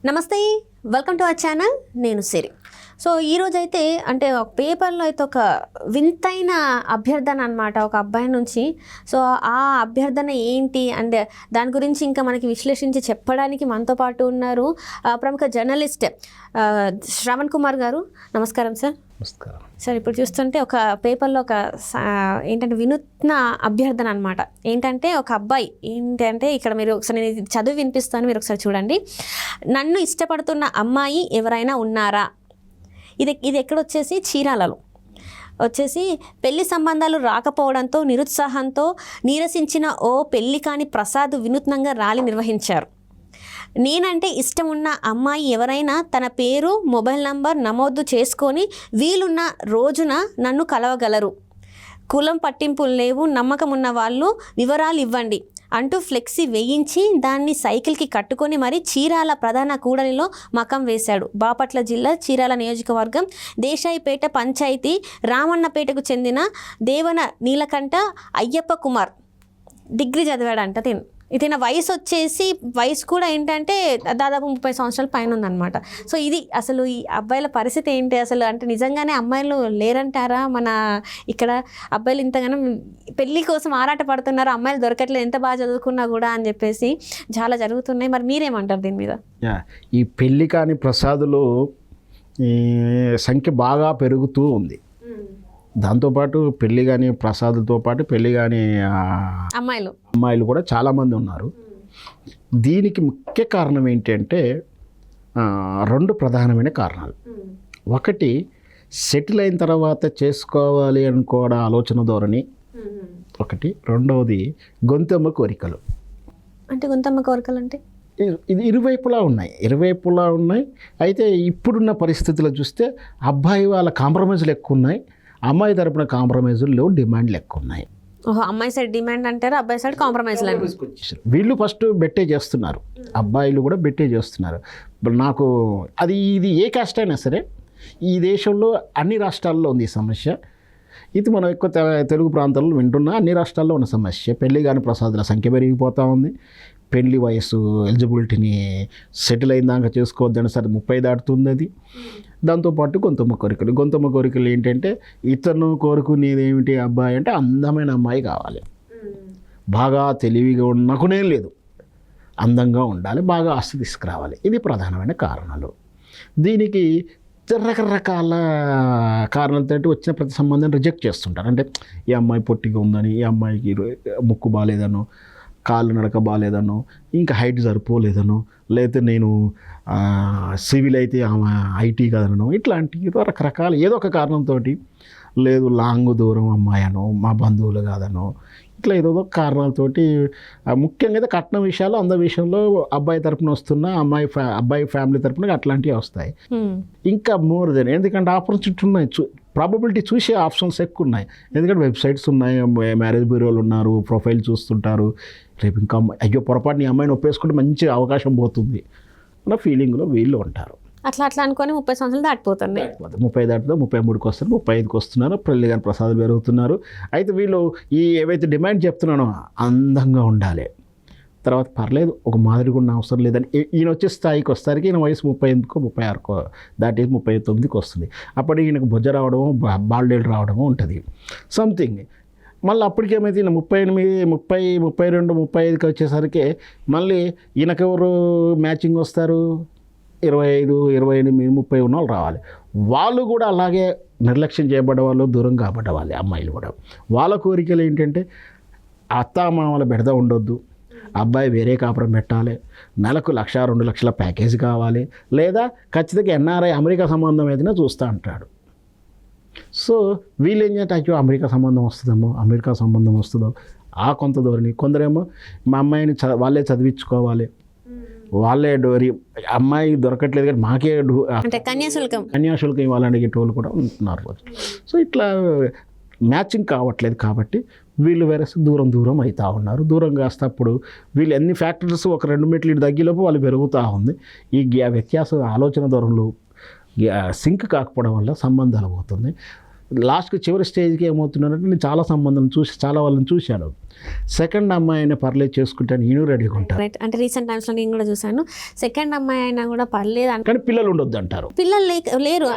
నమస్తే, welcome to our channel. నేను సిరి. So ఈరోజైతే అంటే ఒక పేపర్లో అయితే ఒక వింతైన అభ్యర్థన అనమాట ఒక అబ్బాయి నుంచి. సో ఆ అభ్యర్థన ఏంటి అంటే దాని గురించి ఇంకా మనకి విశ్లేషించి చెప్పడానికి మనతో పాటు ఉన్నారు ప్రముఖ జర్నలిస్ట్ శ్రవణ్ కుమార్ గారు. నమస్కారం సార్. నమస్కారం సార్. ఇప్పుడు చూస్తుంటే ఒక పేపర్లో ఒక ఏంటంటే వినూత్న అభ్యర్థన అనమాట. ఏంటంటే ఒక అబ్బాయి ఏంటంటే ఇక్కడ మీరు ఒకసారి నేను చదివి వినిపిస్తాను, మీరు ఒకసారి చూడండి. నన్ను ఇష్టపడుతున్న అమ్మాయి ఎవరైనా ఉన్నారా? ఇది ఎక్కడొచ్చేసి చీరాలలో వచ్చేసి పెళ్లి సంబంధాలు రాకపోవడంతో నిరుత్సాహంతో నీరసించిన ఓ పెళ్లి కాని ప్రసాద్ వినూత్నంగా ర్యాలీ నిర్వహించారు. నేనంటే ఇష్టం ఉన్న అమ్మాయి ఎవరైనా తన పేరు మొబైల్ నంబర్ నమోదు చేసుకొని వీలున్న రోజున నన్ను కలవగలరు. కులం పట్టింపులు లేవు, నమ్మకం ఉన్న వాళ్ళు వివరాలు ఇవ్వండి అంటూ ఫ్లెక్సీ వేయించి దాన్ని సైకిల్కి కట్టుకొని మరి చీరాల ప్రధాన కూడలిలో మకం వేశాడు. బాపట్ల జిల్లా చీరాల నియోజకవర్గం దేశాయిపేట పంచాయతీ రామన్నపేటకు చెందిన దేవన నీలకంఠ అయ్యప్ప కుమార్ డిగ్రీ చదివాడంట. ఇతని వయసు కూడా ఏంటంటే దాదాపు 30 సంవత్సరాల పైన ఉందన్నమాట. సో ఇది అసలు ఈ అబ్బాయిల పరిస్థితి ఏంటి అసలు అంటే నిజంగానే అమ్మాయిలు లేరంటారా? మన ఇక్కడ అబ్బాయిలు ఇంతగానో పెళ్ళి కోసం ఆరాట పడుతున్నారు, అమ్మాయిలు దొరకట్లేదు ఎంత బాగా చదువుకున్నా కూడా అని చెప్పేసి చాలా జరుగుతున్నాయి. మరి మీరేమంటారు దీని మీద? ఈ పెళ్ళి కాని ప్రసాదులు సంఖ్య బాగా పెరుగుతూ ఉంది. దాంతోపాటు పెళ్ళి కానీ ప్రసాదులతో పాటు పెళ్ళి కానీ అమ్మాయిలు కూడా చాలామంది ఉన్నారు. దీనికి ముఖ్య కారణం ఏంటంటే 2 ప్రధానమైన కారణాలు. ఒకటి, సెటిల్ అయిన తర్వాత చేసుకోవాలి అనుకోవడం ఆలోచన ధోరణి ఒకటి. రెండవది గొంతెమ్మ కోరికలు. అంటే గొంతెమ్మ కోరికలు అంటే ఇది ఇరువైపులా ఉన్నాయి. అయితే ఇప్పుడున్న పరిస్థితుల్లో చూస్తే అబ్బాయి వాళ్ళ కాంప్రమైజులు ఎక్కువ ఉన్నాయి, అమ్మాయి తరపున కాంప్రమైజులు లేవు, డిమాండ్లు ఎక్కువ ఉన్నాయి. అమ్మాయి సైడ్ డిమాండ్ అంటారు, అబ్బాయి సైడ్ కాంప్రమైజ్. వీళ్ళు ఫస్ట్ బెట్టే చేస్తున్నారు, అబ్బాయిలు కూడా బెట్టే చేస్తున్నారు. నాకు ఇది ఏ కాస్ట్ అయినా సరే ఈ దేశంలో అన్ని రాష్ట్రాల్లో ఉంది ఈ సమస్య. ఇది మనం ఎక్కువ తెలుగు ప్రాంతాల్లో వింటున్నా అన్ని రాష్ట్రాల్లో ఉన్న సమస్య. పెళ్లి కాని ప్రసాదుల సంఖ్య పెరిగిపోతూ ఉంది. పెళ్లి వయసు ఎలిజిబిలిటీని సెటిల్ అయిన దాకా చేసుకోవద్దని సరే 30 దాటుతుంది అది. దాంతోపాటు గొంతమ్మ కోరికలు ఏంటంటే ఇతను కోరుకునేది ఏమిటి అబ్బాయి అంటే అందమైన అమ్మాయి కావాలి, బాగా తెలివిగా నాకునే లేదు, అందంగా ఉండాలి, బాగా ఆస్తి తీసుకురావాలి. ఇది ప్రధానమైన కారణాలు. దీనికి రకరకాల కారణాలతో వచ్చిన ప్రతి సంబంధాన్ని రిజెక్ట్ చేస్తుంటారు. అంటే ఈ అమ్మాయి పొట్టిగా ఉందని, ఈ అమ్మాయికి ముక్కు బాగాలేదనో, కాళ్ళు నడక బాగాలేదనో, ఇంకా హైట్ సరిపోలేదనో, లేకపోతే నేను సివిల్ అయితే ఐటీ కదనో, ఇట్లాంటి రకరకాల ఏదో ఒక కారణంతో, లేదు లాంగ్ దూరం అమ్మాయి అనో, మా బంధువులు కాదనో, ఇట్లా ఏదో కారణాలతోటి ముఖ్యంగా అయితే కట్నం విషయాలు అందరి విషయంలో అబ్బాయి తరపున వస్తున్న అబ్బాయి ఫ్యామిలీ తరపున అట్లాంటివి వస్తాయి. ఇంకా మోర్ దెన్ ఎందుకంటే ఆపర్చునిటీ ఉన్నాయి, ప్రాబబిలిటీ చూసే ఆప్షన్స్ ఎక్కువ ఉన్నాయి. ఎందుకంటే వెబ్సైట్స్ ఉన్నాయి, మ్యారేజ్ బ్యూరోలు ఉన్నారు, ప్రొఫైల్ చూస్తుంటారు. రేపు ఇంకా అయ్యో పొరపాటు నీ అమ్మాయిని ఒప్పేసుకుంటే మంచి అవకాశం పోతుంది అన్న ఫీలింగ్లో వీళ్ళు ఉంటారు. అట్లా అనుకొని 30 సంవత్సరాలు దాటిపోతుంది. 30 దాటితో 33కి వస్తారు, 35కి వస్తున్నారు, పెళ్లి కానీ ప్రసాదాలు పెరుగుతున్నారు. అయితే వీళ్ళు ఏవైతే డిమాండ్ చెప్తున్నానో అందంగా ఉండాలి, తర్వాత పర్లేదు ఒక మాదిరిగా ఉన్న అవసరం లేదని ఈయన వచ్చే స్థాయికి వస్తారికి ఈయన వయసు 38కో 36కో దాటి 39కి వస్తుంది. అప్పటికి ఈయనకు బొజ్జ రావడము, బాల్డేలు రావడము ఉంటుంది సంథింగ్. మళ్ళీ అప్పటికేమైతే ఈయన 38, 30, 32, 35కి వచ్చేసరికి మళ్ళీ ఈయనకెవరు మ్యాచింగ్ వస్తారు? 25, 28, 30 ఉన్న వాళ్ళు రావాలి. వాళ్ళు కూడా అలాగే నిర్లక్ష్యం చేయబడ్డ వాళ్ళు, దూరం కాబడ్డ వాళ్ళే అమ్మాయిలు కూడా. వాళ్ళ కోరికలు ఏంటంటే అత్తామామల బెడద ఉండొద్దు, అబ్బాయి వేరే కాపురం పెట్టాలి, నెలకు 1,00,000, 2 లక్షల ప్యాకేజ్ కావాలి, లేదా ఖచ్చితంగా ఎన్ఆర్ఐ అమెరికా సంబంధం ఏదైనా చూస్తూ అంటాడు. సో వీళ్ళు ఏం చేస్తే అయ్యో అమెరికా సంబంధం వస్తుందో ఆ కొంత ధోరణి. కొందరేమో మా అమ్మాయిని వాళ్ళే చదివించుకోవాలి, వాళ్ళే డోరీ, అమ్మాయి దొరకట్లేదు కానీ మాకే కన్యాశుల్కం ఇవ్వాలని అడిగేటోళ్ళు కూడా ఉంటున్నారు. సో ఇట్లా మ్యాచింగ్ కావట్లేదు కాబట్టి వీళ్ళు వేరే దూరం అవుతూ ఉన్నారు. దూరం కాస్తప్పుడు వీళ్ళు ఎన్ని ఫ్యాక్టర్స్ ఒక 2 మెట్లు తగ్గిలోపు వాళ్ళు పెరుగుతూ ఉంది. ఈ వ్యత్యాసం ఆలోచన ధోరణులు సింక్ కాకపోవడం వల్ల సంబంధాలు పోతుంది. లాస్ట్కి చివరి స్టేజ్కి ఏమవుతున్నారంటే నేను చాలా సంబంధం చాలా వాళ్ళని చూశాను. సెకండ్ అమ్మాయి అయినా పర్లేదు చేసుకుంటాను ఈయన రెడీగా ఉంటారు. రైట్. అంటే రీసెంట్ టైమ్స్లో నేను కూడా చూసాను, సెకండ్ అమ్మాయి అయినా కూడా పర్లేదు అంటే కానీ పిల్లలు ఉండొద్దు అంటారు. పిల్లలు లేరు.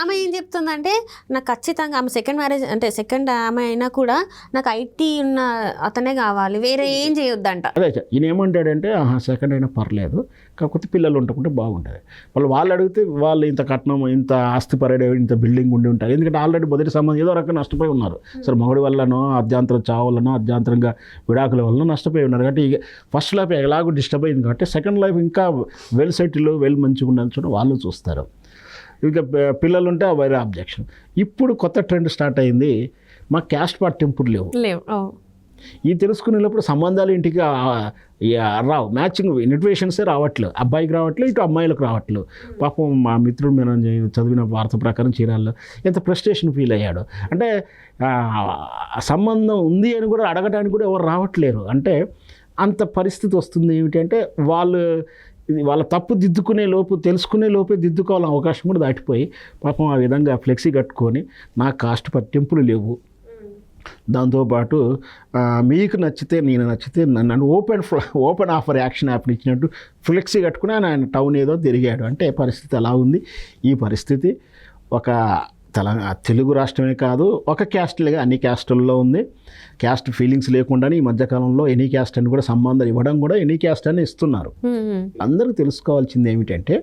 ఆమె ఏం చెప్తుందంటే నాకు ఖచ్చితంగా ఆమె సెకండ్ మ్యారేజ్ అంటే సెకండ్ ఆమె అయినా కూడా నాకు ఐటీ ఉన్న అతనే కావాలి, వేరే ఏం చేయొద్దంట. అదే ఈయన ఏమంటాడంటే సెకండ్ అయినా పర్లేదు, కాకపోతే పిల్లలు ఉండకుంటే బాగుంటుంది. వాళ్ళు అడిగితే వాళ్ళు ఇంత కట్నం, ఇంత ఆస్తి పరేడే, ఇంత బిల్డింగ్ ఉండి ఉంటారు. ఎందుకంటే ఆల్రెడీ మొదటి సంబంధం ఏదో రకంగా నష్టపోయి ఉన్నారు. సరే మొగడి వల్లనో అర్ధాంతరం చావులనో అర్ధాంతరంగా విడాకుల వల్ల నష్టపోయి ఉన్నారు. కాబట్టి ఇక ఫస్ట్ లైఫ్ ఎలాగో డిస్టర్బ్ అయింది కాబట్టి సెకండ్ లైఫ్ ఇంకా వెల్ సెటిల్ మంచిగా ఉండాలని చూడ వాళ్ళు చూస్తారు. ఇక పిల్లలు ఉంటే వేరే అబ్జెక్షన్. ఇప్పుడు కొత్త ట్రెండ్ స్టార్ట్ అయింది, మా క్యాస్ట్ పట్టింపులు లేవు. ఈ తెలుసుకునేటప్పుడు సంబంధాలు ఇంటికి రావు, మ్యాచింగ్ ఇన్విటేషన్సే రావట్లేదు, అబ్బాయికి రావట్లేదు, ఇటు అమ్మాయిలకు రావట్లేదు. పాపం మా మిత్రుడు మేము చదివిన వార్త ప్రకారం చీరాల్లో ఎంత ఫ్రస్ట్రేషన్ ఫీల్ అయ్యాడు. అంటే సంబంధం ఉంది అని కూడా అడగడానికి కూడా ఎవరు రావట్లేరు. అంటే అంత పరిస్థితి వస్తుంది. ఏమిటంటే వాళ్ళ తప్పు దిద్దుకునే లోపు, తెలుసుకునే లోపే దిద్దుకోవాలని అవకాశం కూడా దాటిపోయి పాపం ఆ విధంగా ఫ్లెక్సీ కట్టుకొని నా కాస్ట్ పట్టింపులు లేవు, దాంతోపాటు మీకు నచ్చితే నేను నచ్చితే నన్ను ఓపెన్ ఆఫర్ యాక్షన్ యాప్ని ఇచ్చినట్టు ఫ్లెక్సీ కట్టుకుని ఆయన టౌన్ ఏదో తిరిగాడు. అంటే పరిస్థితి ఎలా ఉంది? ఈ పరిస్థితి ఒక తెలుగు రాష్ట్రమే కాదు, ఒక క్యాస్ట్లుగా అన్ని క్యాస్టుల్లో ఉంది. క్యాస్ట్ ఫీలింగ్స్ లేకుండానే ఈ మధ్యకాలంలో ఎనీ క్యాస్ట్ అని కూడా సంబంధాలు ఇవ్వడం కూడా ఎనీ క్యాస్ట్ అని ఇస్తున్నారు. అందరూ తెలుసుకోవాల్సింది ఏమిటంటే,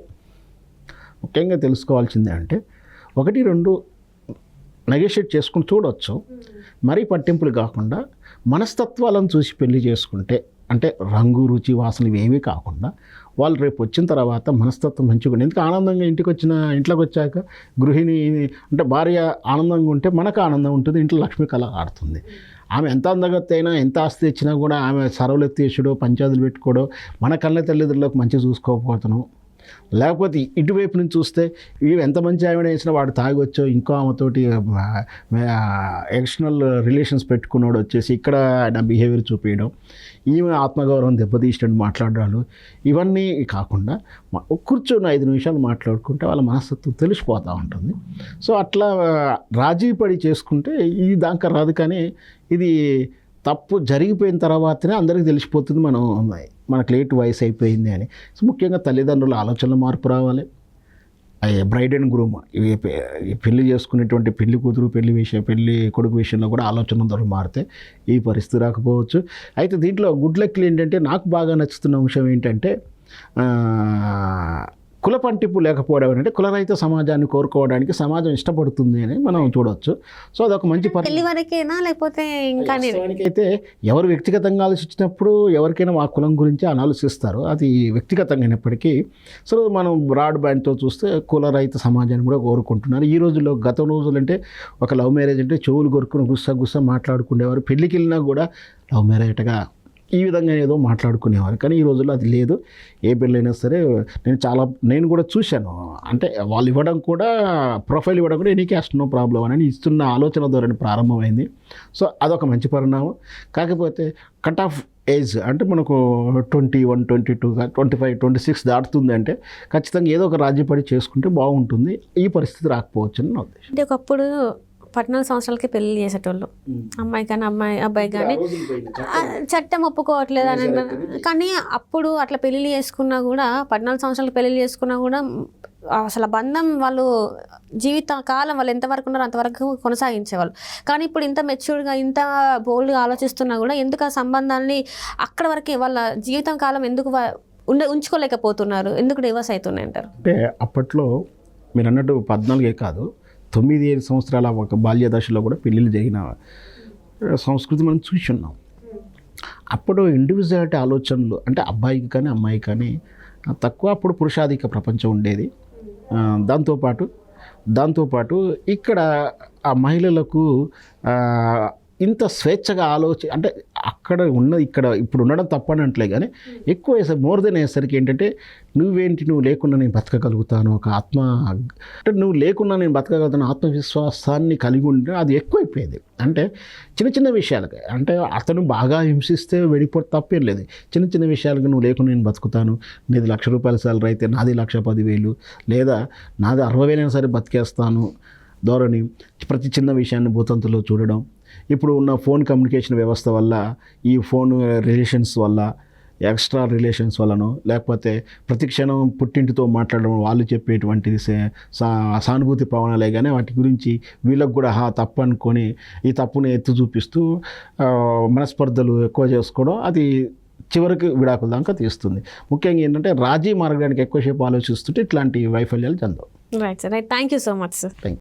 ముఖ్యంగా తెలుసుకోవాల్సింది అంటే 1-2 నెగోషియేట్ చేసుకుని చూడవచ్చు. మరీ పట్టింపులు కాకుండా మనస్తత్వాలను చూసి పెళ్లి చేసుకుంటే, అంటే రంగు రుచి వాసన ఇవేమీ కాకుండా వాళ్ళు రేపు వచ్చిన తర్వాత మనస్తత్వం మంచిగా ఉంటుంది. ఎందుకు ఆనందంగా ఇంట్లోకి వచ్చాక గృహిణి అంటే భార్య ఆనందంగా ఉంటే మనకు ఆనందం ఉంటుంది, ఇంట్లో లక్ష్మి కళ ఆడుతుంది. ఆమె ఎంత అందగత్తి అయినా, ఎంత ఆస్తి ఇచ్చినా కూడా ఆమె సరవులెత్తేసుడో పంచాదులు పెట్టుకోవడో, మన కళ్ళ తల్లిదండ్రులకు మంచిగా చూసుకోకపోతాను. లేకపోతే ఇటువైపు నుంచి చూస్తే ఇవి ఎంత మంచి ఆమె వేసినా వాడు తాగొచ్చో ఇంకో ఆమెతోటి ఎక్స్టర్నల్ రిలేషన్స్ పెట్టుకున్నాడు వచ్చేసి ఇక్కడ నా బిహేవియర్ చూపించడం, ఈమె ఆత్మగౌరవం దెబ్బతీసినట్టు మాట్లాడాలు, ఇవన్నీ కాకుండా కూర్చొని 5 నిమిషాలు మాట్లాడుకుంటే వాళ్ళ మనస్తత్వం తెలిసిపోతూ ఉంటుంది. సో అట్లా రాజీ పడి చేసుకుంటే ఇది దాకా రాదు. కానీ ఇది తప్పు జరిగిపోయిన తర్వాతనే అందరికీ తెలిసిపోతుంది మనకు లేట్ వయసు అయిపోయింది అని. సో ముఖ్యంగా తల్లిదండ్రుల ఆలోచనలు మార్పు రావాలి. బ్రైడ్ అండ్ గ్రూమ్ పెళ్లి చేసుకునేటువంటి పెళ్లి కూతురు పెళ్లి కొడుకు విషయంలో కూడా ఆలోచన ధరలు మారితే ఈ పరిస్థితి రాకపోవచ్చు. అయితే దీంట్లో గుడ్ లక్లు ఏంటంటే, నాకు బాగా నచ్చుతున్న అంశం ఏంటంటే కుల పంటింపు లేకపోవడం. అంటే కులరహిత సమాజాన్ని కోరుకోవడానికి సమాజం ఇష్టపడుతుంది అని మనం చూడవచ్చు. సో అదొక మంచి వరకేనా లేకపోతే ఇంకా అయితే ఎవరు వ్యక్తిగతంగా ఆలోచించినప్పుడు ఎవరికైనా ఆ కులం గురించి ఆలోచిస్తారు, అది వ్యక్తిగతంగా అయినప్పటికీ. సో మనం బ్రాడ్ బ్యాండ్తో చూస్తే కులరహిత సమాజాన్ని కూడా కోరుకుంటున్నారు ఈ రోజుల్లో. గత రోజులు అంటే ఒక లవ్ మ్యారేజ్ అంటే చెవులు కొరుకుని గుస్స మాట్లాడుకునేవారు, పెళ్ళికి వెళ్ళినా కూడా లవ్ మ్యారేజ్గా ఈ విధంగా ఏదో మాట్లాడుకునేవారు. కానీ ఈ రోజుల్లో అది లేదు. ఏ పెళ్ళైనా సరే నేను కూడా చూశాను. అంటే వాళ్ళు ఇవ్వడం కూడా, ప్రొఫైల్ ఇవ్వడం కూడా ఎనీ క్యాస్ట్ నో ప్రాబ్లం అని ఇస్తున్న ఆలోచన ధోరణి ప్రారంభమైంది. సో అదొక మంచి పరిణామం. కాకపోతే కట్ ఆఫ్ ఏజ్ అంటే మనకు 21, 22, 25, 26 దాటుతుంది అంటే ఖచ్చితంగా ఏదో ఒక రాజీపడి చేసుకుంటే బాగుంటుంది. ఈ పరిస్థితి రాకపోవచ్చు అని నా ఉద్దేశం. అంటే ఒకప్పుడు 14 సంవత్సరాలకి పెళ్లి చేసేటోళ్ళు, అమ్మాయి కానీ అబ్బాయి కానీ. చట్టం ఒప్పుకోవట్లేదు అని. కానీ అప్పుడు అట్లా పెళ్ళిళ్ళు చేసుకున్నా కూడా, 14 సంవత్సరాలకి పెళ్ళిళ్ళు చేసుకున్నా కూడా అసలు బంధం వాళ్ళు జీవిత కాలం వాళ్ళు ఎంతవరకు ఉన్నారో అంతవరకు కొనసాగించేవాళ్ళు. కానీ ఇప్పుడు ఇంత మెచ్యూర్డ్గా, ఇంత బోల్డ్గా ఆలోచిస్తున్నా కూడా ఎందుకు ఆ సంబంధాన్ని అక్కడ వరకే వాళ్ళ జీవితం కాలం ఎందుకు ఉంచుకోలేకపోతున్నారు? ఎందుకు డివర్స్ అవుతున్నాయి అంటారు? అంటే అప్పట్లో మీరు అన్నట్టు 14 కాదు, 9-7 సంవత్సరాల ఒక బాల్య దశలో కూడా పెళ్ళిళ్ళు జరిగిన సంస్కృతి మనం చూసి ఉన్నాం. అప్పుడు ఇండివిజువాలిటీ ఆలోచనలు అంటే అబ్బాయికి కానీ అమ్మాయికి కానీ తక్కువ. అప్పుడు పురుషాధిక ప్రపంచం ఉండేది. దాంతోపాటు ఇక్కడ ఆ మహిళలకు ఇంత స్వేచ్ఛగా అంటే అక్కడ ఇక్కడ ఇప్పుడు ఉండడం తప్పనట్లే, కానీ ఎక్కువ మోర్ దెన్ అయ్యేసరికి ఏంటంటే నువ్వు లేకుండా నేను బతకగలుగుతాను, ఒక అంటే నువ్వు లేకుండా నేను బతకగలుగుతాను ఆత్మవిశ్వాసాన్ని కలిగి ఉంటే అది ఎక్కువైపోయేది. అంటే చిన్న విషయాలకి, అంటే అతను బాగా హింసిస్తే వెళ్ళిపోతే తప్పేం లేదు. చిన్న విషయాలకి నువ్వు లేకుండా నేను బతుకుతాను, నీది ₹1,00,000 సాలరీ అయితే నాది 1,10,000, లేదా నాది 60,000 అయినా సరే బతికేస్తాను ధోరణి, ప్రతి చిన్న విషయాన్ని భూతంతులో చూడడం, ఇప్పుడు ఉన్న ఫోన్ కమ్యూనికేషన్ వ్యవస్థ వల్ల, ఈ ఫోన్ రిలేషన్స్ వల్ల, ఎక్స్ట్రా రిలేషన్స్ వలనో, లేకపోతే ప్రతి క్షణం పుట్టింటితో మాట్లాడడం, వాళ్ళు చెప్పేటువంటిది సానుభూతి పవనాలే కానీ వాటి గురించి వీళ్ళకు కూడా తప్పు అనుకొని ఈ తప్పుని ఎత్తి చూపిస్తూ మనస్పర్ధలు ఎక్కువ చేసుకోవడం, అది చివరికి విడాకుల దాకా తీస్తుంది. ముఖ్యంగా ఏంటంటే రాజీ మార్గానికి ఎక్కువసేపు ఆలోచిస్తుంటే ఇట్లాంటి వైఫల్యాలు చెందవు. Right sir, right. Thank you so much sir. Thank you.